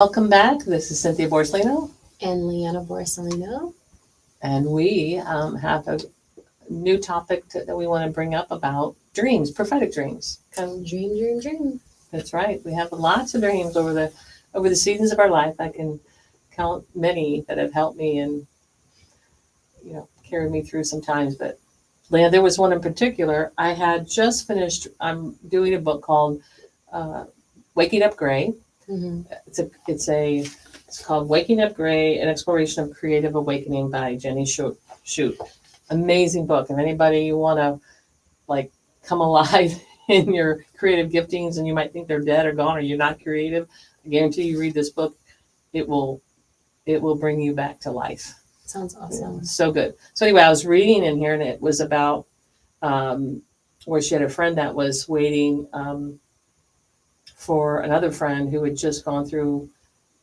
Welcome back. This is Cynthia Borsellino, And Leanna Borsellino. and we have a new topic that we want to bring up about dreams, prophetic dreams. Dream. That's right. We have lots of dreams over the seasons of our life. I can count many that have helped me and carried me through some times. But Leanna, there was one in particular. I had just finished. I'm doing a book called Waking Up Gray. Mm-hmm. It's called Waking Up Gray, an exploration of creative awakening by Jenny Shoot. Amazing book. If anybody you want to come alive in your creative giftings and you might think they're dead or gone or you're not creative, I guarantee you read this book, it will bring you back to life. Sounds awesome. So good. So anyway, I was reading in here and it was about where she had a friend that was waiting for another friend who had just gone through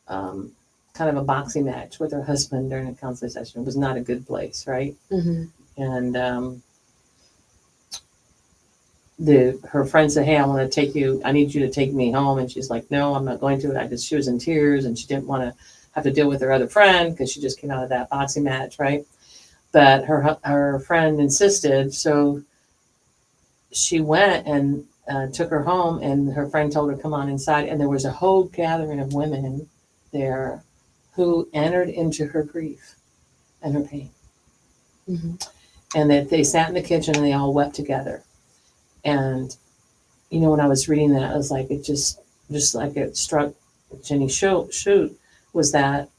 kind of a boxing match with her husband during a counseling session. It was not a good place, right? Mm-hmm. And her friend said, "Hey, I need you to take me home." And she's like, "No, I'm not going to." She was in tears and she didn't want to have to deal with her other friend because she just came out of that boxing match, right? But her friend insisted, so she went and took her home, and her friend told her, "Come on inside." And there was a whole gathering of women there who entered into her grief and her pain. Mm-hmm. And that they sat in the kitchen and they all wept together. And, when I was reading that, I was like, it just like it struck Jenny Shoot was that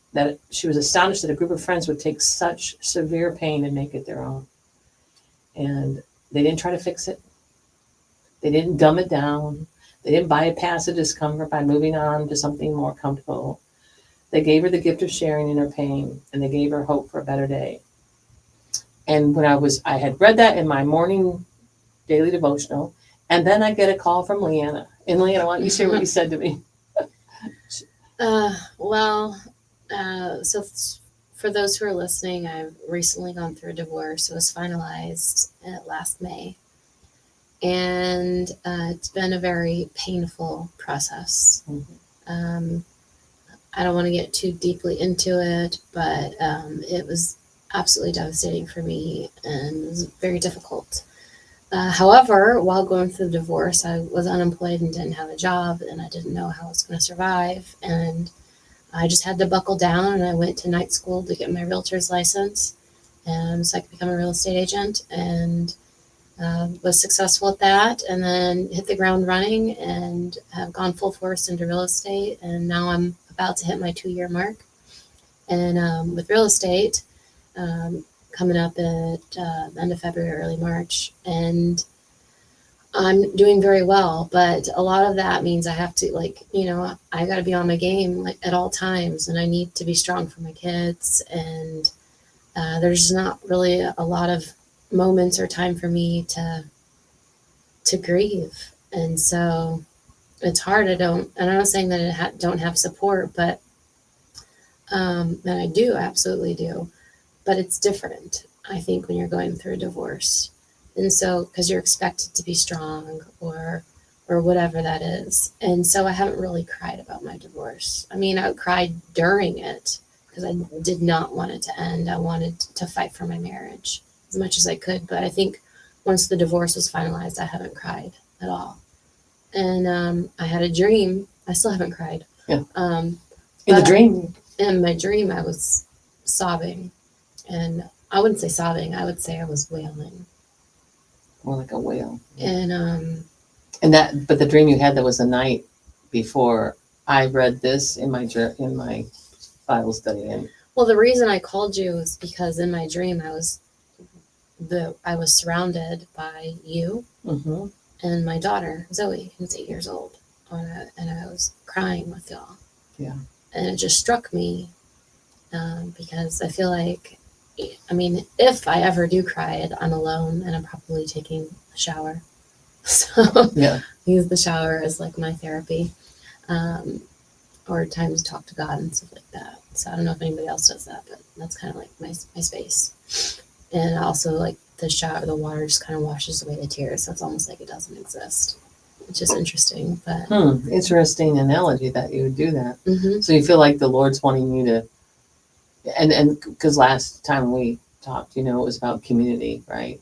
she was astonished that a group of friends would take such severe pain and make it their own. And they didn't try to fix it. They didn't dumb it down. They didn't bypass the discomfort by moving on to something more comfortable. They gave her the gift of sharing in her pain, and they gave her hope for a better day. And when I had read that in my morning daily devotional, and then I get a call from Leanna. And Leanna, why don't you share what you said to me? So for those who are listening, I've recently gone through a divorce. It was finalized last May. And it's been a very painful process. Mm-hmm. I don't want to get too deeply into it, but it was absolutely devastating for me and it was very difficult. However, while going through the divorce, I was unemployed and didn't have a job, and I didn't know how I was going to survive. And I just had to buckle down, and I went to night school to get my realtor's license, and so I could become a real estate agent, and was successful at that, and then hit the ground running and have gone full force into real estate. And now I'm about to hit my 2-year mark. And with real estate, coming up at end of February, early March, and I'm doing very well. But a lot of that means I have to, I got to be on my game at all times, and I need to be strong for my kids. And there's not really a lot of moments or time for me to grieve, and so it's hard. I'm not saying that I don't have support, but and I do, absolutely do. But it's different, I think, when you're going through a divorce. And so, because you're expected to be strong or whatever that is. And so I haven't really cried about my divorce. I mean, I cried during it because I did not want it to end. I wanted to fight for my marriage as much as I could. But I think once the divorce was finalized, I haven't cried at all. And I had a dream. I still haven't cried. Yeah. In my dream, I was sobbing. And I wouldn't say sobbing. I would say I was wailing. More like a wail. But the dream you had, that was the night before I read this in my Bible study. And well, the reason I called you is because in my dream I was surrounded by you mm-hmm. and my daughter Zoe, who's 8 years old, and I was crying with y'all. Yeah. And it just struck me because I feel like, I mean, if I ever do cry, I'm alone and I'm probably taking a shower. So yeah. Use the shower as like my therapy, or times to talk to God and stuff like that. So I don't know if anybody else does that, but that's kind of like my space. And also, like, the shower, the water just kind of washes away the tears, so it's almost like it doesn't exist. which is interesting. But Interesting analogy that you would do that. mm-hmm. So you feel like the Lord's wanting you to, and because last time we talked, it was about community, right?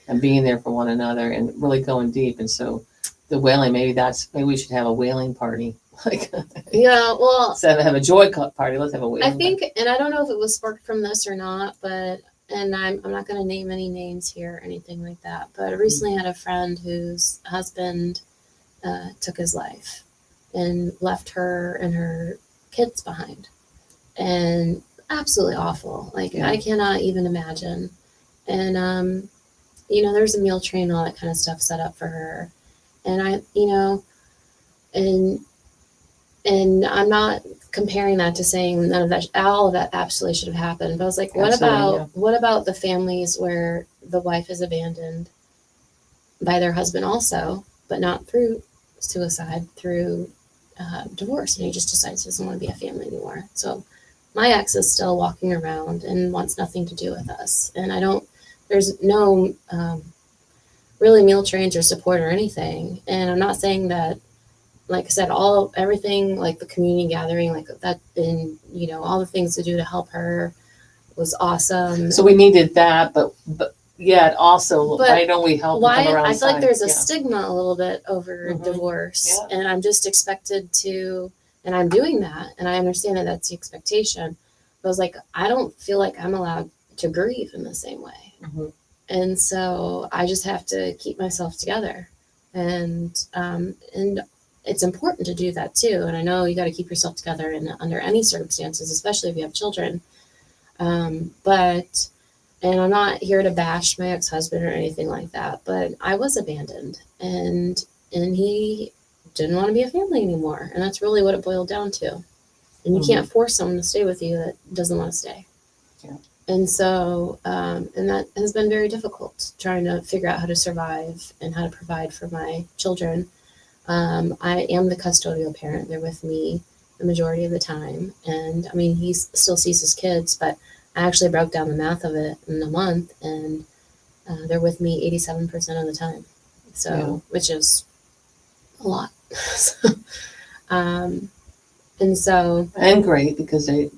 And being there for one another and really going deep. And so the wailing, maybe we should have a wailing party. Like, yeah, well, instead of have a joy party, let's have a wailing I think, party. and I don't know if it was sparked from this or not, but, and I'm not going to name any names here or anything like that, but I recently had a friend whose husband took his life and left her and her kids behind. And absolutely awful. Like, Yeah. I cannot even imagine. And, there's a meal train, all that kind of stuff set up for her. And and I'm not comparing that to saying none of that, all of that absolutely should have happened. But I was like, what about the families where the wife is abandoned by their husband also, but not through suicide, through divorce, and he just decides he doesn't want to be a family anymore. So my ex is still walking around and wants nothing to do with us. And there's no really meal trains or support or anything. And I'm not saying that, like I said, everything, like the community gathering, like that, and all the things to do to help her was awesome. So we needed that, but yet also, why don't we help them around? I feel like there's a stigma a little bit over divorce, Yeah. and I'm just expected to, and I'm doing that, and I understand that that's the expectation. But I was like, I don't feel like I'm allowed to grieve in the same way. Mm-hmm. And so I just have to keep myself together, and it's important to do that too. And I know you got to keep yourself together under any circumstances, especially if you have children. And I'm not here to bash my ex-husband or anything like that, but I was abandoned, and he didn't want to be a family anymore, and that's really what it boiled down to. And you can't force someone to stay with you that doesn't want to stay. Yeah. And so, and that has been very difficult, trying to figure out how to survive and how to provide for my children. I am the custodial parent. They're with me the majority of the time. And I mean, he still sees his kids, but I actually broke down the math of it in a month, and they're with me 87% of the time. So, which is a lot. And so, and great, because they,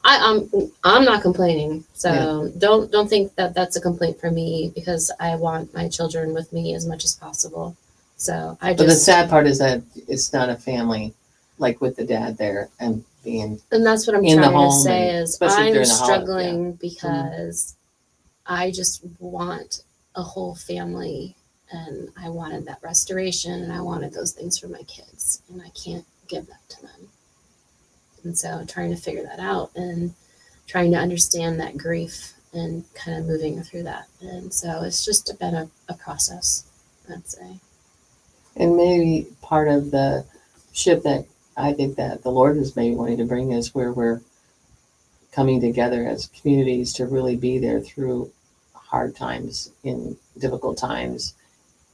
I'm not complaining. So don't think that that's a complaint for me, because I want my children with me as much as possible. So but the sad part is that it's not a family, like with the dad there and that's what I'm in trying the to say home, is especially I'm struggling because I just want a whole family, and I wanted that restoration, and I wanted those things for my kids, and I can't give that to them. And so trying to figure that out and trying to understand that grief and kind of moving through that. And so it's just been a process, I'd say. And maybe part of the shift that I think that the Lord is maybe wanting to bring is where we're coming together as communities to really be there through hard times, in difficult times.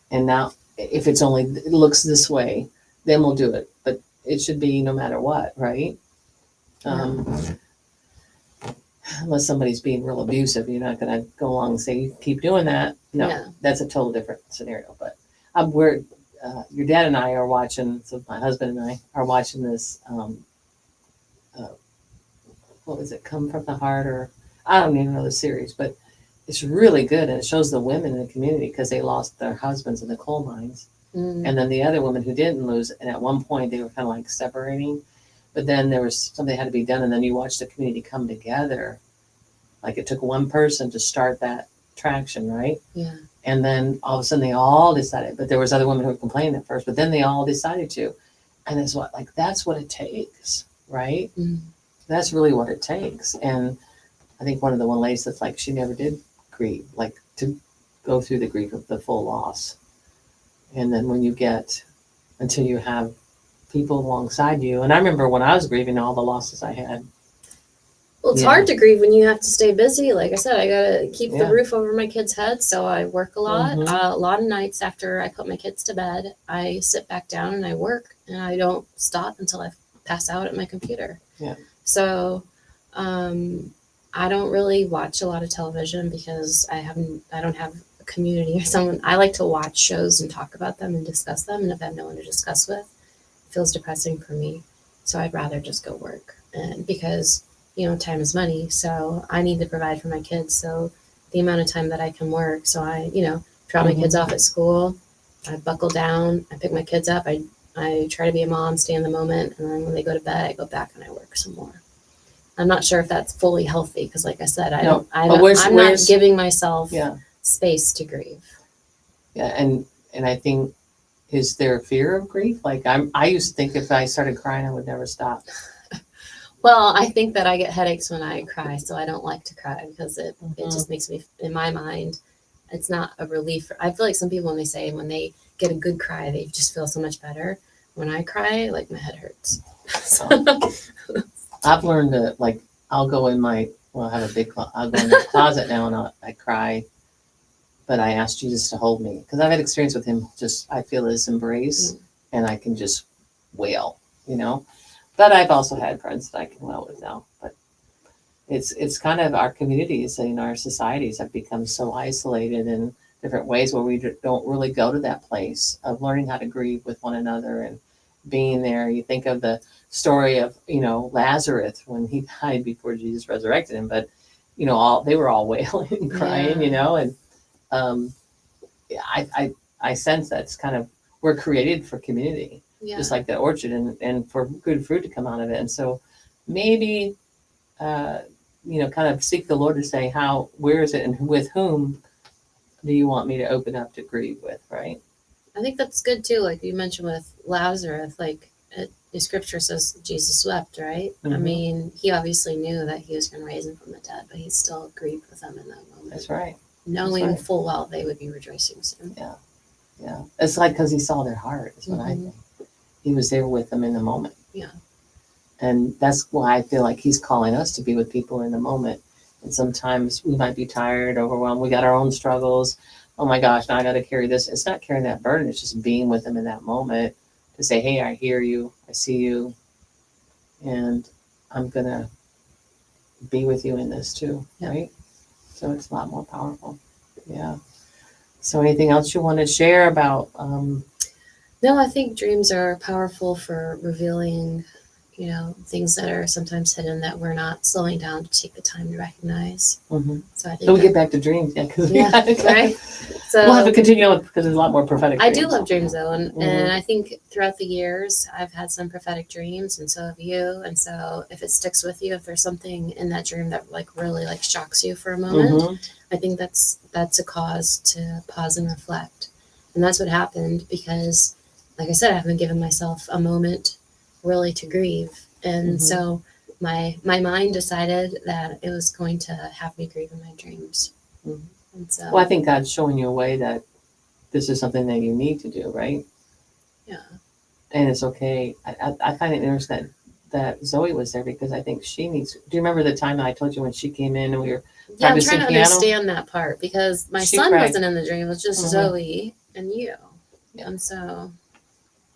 And now, if it looks this way, then we'll do it. But it should be no matter what, right? Unless somebody's being real abusive, you're not going to go along and say, you keep doing that. No, that's a total different scenario. But your dad and I are watching, so my husband and I are watching this, what was it, Come From the Heart, or I don't even know the series, but it's really good, and it shows the women in the community, because they lost their husbands in the coal mines. And then the other women who didn't lose, and at one point they were kind of like separating, but then there was something that had to be done, and then you watch the community come together. Like, it took one person to start that traction, right? Yeah. And then all of a sudden they all decided, but there was other women who were complaining at first, but then they all decided to. And it's that's what it takes, right? That's really what it takes. And I think one of the ladies that's like, she never did grieve, like to go through the grief of the full loss. And then until you have people alongside you. And I remember when I was grieving all the losses I had. Well, it's hard to grieve when you have to stay busy. Like I said, I got to keep the roof over my kids' heads, so I work a lot. A lot of nights after I put my kids to bed, I sit back down and I work, and I don't stop until I pass out at my computer. Yeah. So I don't really watch a lot of television, because I don't have community or someone. I like to watch shows and talk about them and discuss them. And if I have no one to discuss with, it feels depressing for me. So I'd rather just go work. And because, time is money. So I need to provide for my kids. So the amount of time that I can work. So I, drop my kids off at school. I buckle down. I pick my kids up. I try to be a mom, stay in the moment. And then when they go to bed, I go back and I work some more. I'm not sure if that's fully healthy because, like I said, I'm not giving myself space to grieve. Yeah, and I think, is there fear of grief? Like I used to think if I started crying, I would never stop. Well, I think that I get headaches when I cry, so I don't like to cry because it just makes me, in my mind, it's not a relief. I feel like some people, when they get a good cry, they just feel so much better. When I cry, like my head hurts. I've learned to, like, I'll go in I have a big I'll go in the closet now and I cry, but I ask Jesus to hold me because I've had experience with him. Just, I feel his embrace and I can just wail, but I've also had friends that I can wail with now, but it's kind of our communities and our societies have become so isolated in different ways where we don't really go to that place of learning how to grieve with one another and being there. You think of the story of, Lazarus when he died before Jesus resurrected him, but, they were all wailing and crying, and I sense that's kind of, we're created for community, just like the orchard and for good fruit to come out of it. And so maybe, kind of seek the Lord to say, where is it and with whom do you want me to open up to grieve with, right? I think that's good too. Like you mentioned with Lazarus, like the scripture says Jesus wept, right? Mm-hmm. I mean, he obviously knew that he was going to raise him from the dead, but he still grieved with them in that moment. That's right. Knowing full well they would be rejoicing soon. Yeah. Yeah. It's like because he saw their heart, is what I think. He was there with them in the moment. Yeah. And that's why I feel like he's calling us to be with people in the moment. And sometimes we might be tired, overwhelmed. We got our own struggles. Oh my gosh, now I got to carry this. It's not carrying that burden. It's just being with them in that moment to say, hey, I hear you. I see you. And I'm going to be with you in this too. Yeah. Right? So it's a lot more powerful. Yeah. So anything else you want to share about? No, I think dreams are powerful for revealing, things that are sometimes hidden that we're not slowing down to take the time to recognize. Mm-hmm. So I think we get back to dreams. Yeah. Right. So we'll have to continue on because there's a lot more prophetic dreams. I do love dreams though. And I think throughout the years, I've had some prophetic dreams and so have you. And so if it sticks with you, if there's something in that dream that really shocks you for a moment, I think that's a cause to pause and reflect. And that's what happened because, like I said, I haven't given myself a moment really to grieve. And so my mind decided that it was going to have me grieve in my dreams. And so, well, I think God's showing you a way that this is something that you need to do, right? Yeah. And it's okay. I find it interesting that Zoe was there because I think she needs. Do you remember the time that I told you when she came in and we were I'm trying to understand that part because my son wasn't in the dream. It was just Zoe and you. Yeah. And so.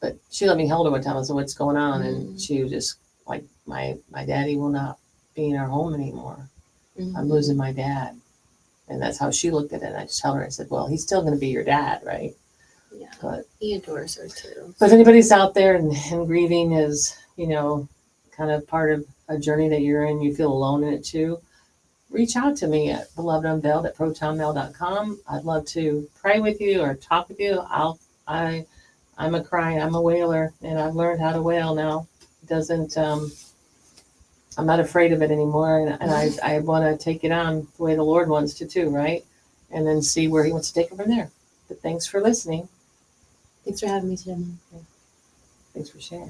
But she let me hold her one time. I said, what's going on? And she was just like, my daddy will not be in our home anymore. I'm losing my dad. And that's how she looked at it. And I just told her, I said, well, he's still going to be your dad, right? Yeah. But he adores her too. But if anybody's out there and grieving is, kind of part of a journey that you're in, you feel alone in it too, reach out to me at Beloved Unveiled at protonmail.com. I'd love to pray with you or talk with you. I'm a wailer, and I've learned how to wail now. It doesn't, I'm not afraid of it anymore, and I want to take it on the way the Lord wants to too, right? And then see where he wants to take it from there. But thanks for listening. Thanks for having me today, Mom. Thanks for sharing.